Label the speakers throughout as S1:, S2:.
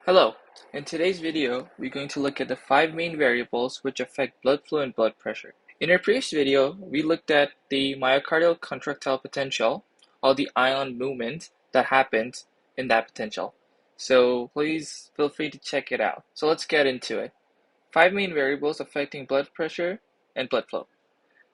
S1: Hello. In today's video, we're going to look at the 5 main variables which affect blood flow and blood pressure. In our previous video, we looked at the myocardial contractile potential, or the ion movement that happens in that potential. So please feel free to check it out. So let's get into it. 5 main variables affecting blood pressure and blood flow.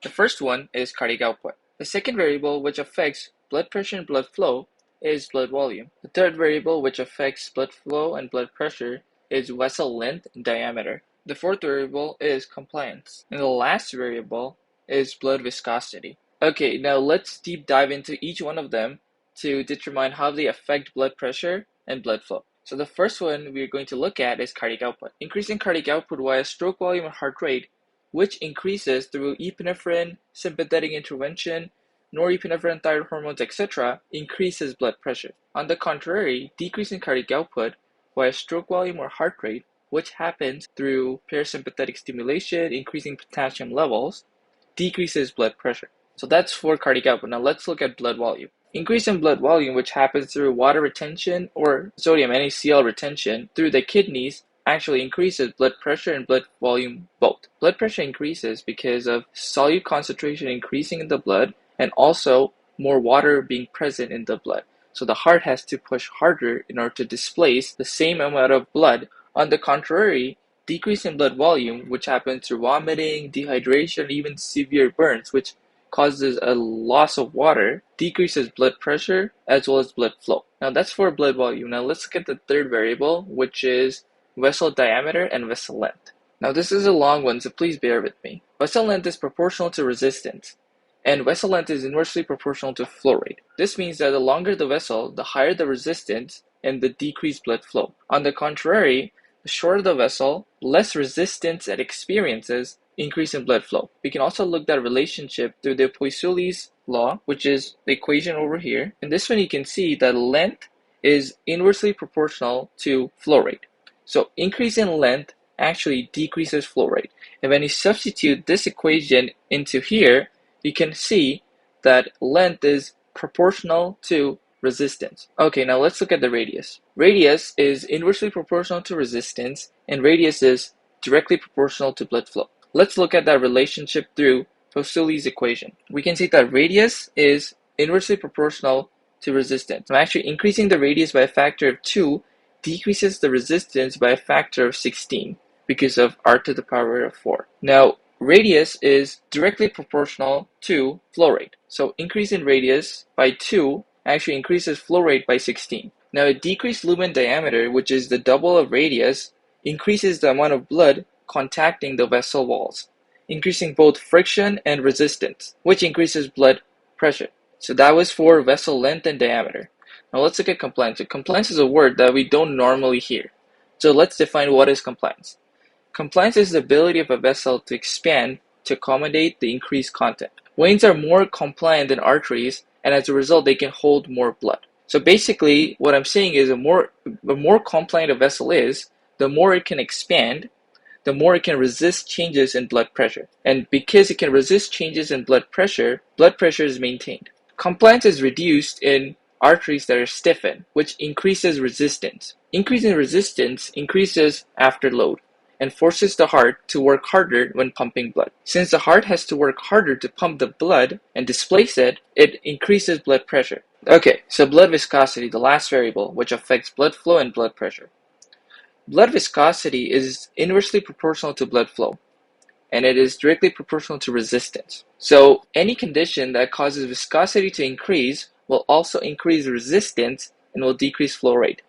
S1: The first one is cardiac output. The second variable which affects blood pressure and blood flow is blood volume. The third variable which affects blood flow and blood pressure is vessel length and diameter. The fourth variable is compliance. And the last variable is blood viscosity. Okay, now let's deep dive into each one of them to determine how they affect blood pressure and blood flow. So the first one we're going to look at is cardiac output. Increasing cardiac output via stroke volume and heart rate, which increases through epinephrine, sympathetic intervention, norepinephrine, thyroid hormones, etc., increases blood pressure. On the contrary, decreasing cardiac output via stroke volume or heart rate, which happens through parasympathetic stimulation, increasing potassium levels, decreases blood pressure. So that's for cardiac output. Now let's look at blood volume. Increase in blood volume, which happens through water retention or sodium NaCl retention through the kidneys, actually increases blood pressure and blood volume both. Blood pressure increases because of solute concentration increasing in the blood and also more water being present in the blood. So the heart has to push harder in order to displace the same amount of blood. On the contrary, decrease in blood volume, which happens through vomiting, dehydration, even severe burns, which causes a loss of water, decreases blood pressure as well as blood flow. Now that's for blood volume. Now let's look at the third variable, which is vessel diameter and vessel length. Now this is a long one, so please bear with me. Vessel length is proportional to resistance, and vessel length is inversely proportional to flow rate. This means that the longer the vessel, the higher the resistance and the decreased blood flow. On the contrary, the shorter the vessel, less resistance it experiences, increase in blood flow. We can also look at that relationship through the Poiseuille's law, which is the equation over here. In this one, you can see that length is inversely proportional to flow rate. So increase in length actually decreases flow rate. And when you substitute this equation into here, you can see that length is proportional to resistance. Okay, now let's look at the radius. Radius is inversely proportional to resistance, and radius is directly proportional to blood flow. Let's look at that relationship through Poiseuille's equation. We can see that radius is inversely proportional to resistance. So actually increasing the radius by a factor of 2 decreases the resistance by a factor of 16 because of r to the power of 4. Now, radius is directly proportional to flow rate. So increase in radius by 2 actually increases flow rate by 16. Now, a decreased lumen diameter, which is the double of radius, increases the amount of blood contacting the vessel walls, increasing both friction and resistance, which increases blood pressure. So that was for vessel length and diameter. Now let's look at compliance. So compliance is a word that we don't normally hear. So let's define what is compliance. Compliance is the ability of a vessel to expand to accommodate the increased content. Veins are more compliant than arteries, and as a result, they can hold more blood. So basically, what I'm saying is the more compliant a vessel is, the more it can expand, the more it can resist changes in blood pressure. And because it can resist changes in blood pressure is maintained. Compliance is reduced in arteries that are stiffened, which increases resistance. Increasing resistance increases afterload and forces the heart to work harder when pumping blood. Since the heart has to work harder to pump the blood and displace it, it increases blood pressure. Okay, so blood viscosity, the last variable, which affects blood flow and blood pressure. Blood viscosity is inversely proportional to blood flow, and it is directly proportional to resistance. So any condition that causes viscosity to increase will also increase resistance and will decrease flow rate.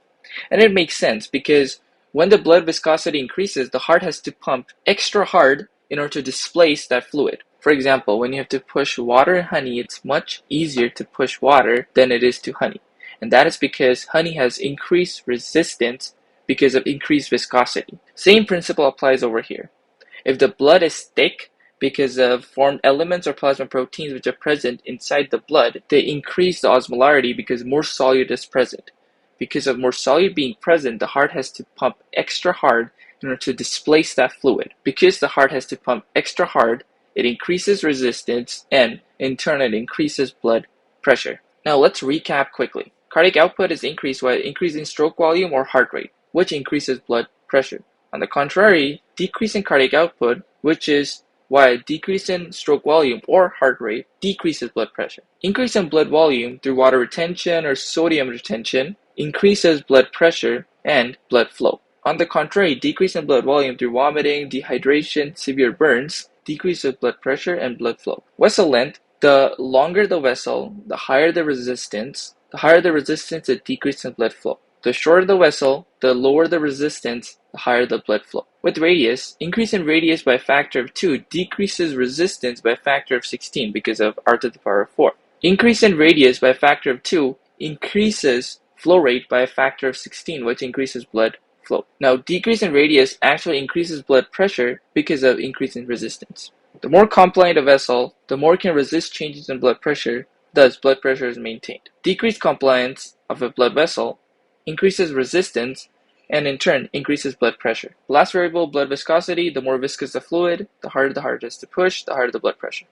S1: And it makes sense because when the blood viscosity increases, the heart has to pump extra hard in order to displace that fluid. For example, when you have to push water and honey, it's much easier to push water than it is to honey. And that is because honey has increased resistance because of increased viscosity. Same principle applies over here. If the blood is thick because of formed elements or plasma proteins which are present inside the blood, they increase the osmolarity because more solute is present. Because of more solute being present, the heart has to pump extra hard in order to displace that fluid. Because the heart has to pump extra hard, it increases resistance and in turn it increases blood pressure. Now let's recap quickly. Cardiac output is increased by increasing stroke volume or heart rate. which increases blood pressure. On the contrary, decrease in cardiac output, which is why a decrease in stroke volume or heart rate decreases blood pressure. Increase in blood volume through water retention or sodium retention increases blood pressure and blood flow. On the contrary, decrease in blood volume through vomiting, dehydration, severe burns decreases blood pressure and blood flow. Vessel length: the longer the vessel, the higher the resistance. The higher the resistance, the decrease in blood flow. The shorter the vessel, the lower the resistance, the higher the blood flow. With radius, increase in radius by a factor of 2 decreases resistance by a factor of 16 because of r to the power of 4. Increase in radius by a factor of 2 increases flow rate by a factor of 16, which increases blood flow. Now, decrease in radius actually increases blood pressure because of increase in resistance. The more compliant a vessel, the more it can resist changes in blood pressure, thus blood pressure is maintained. Decreased compliance of a blood vessel increases resistance and in turn increases blood pressure. Last variable, blood viscosity: the more viscous the fluid, the harder it is to push, the harder the blood pressure.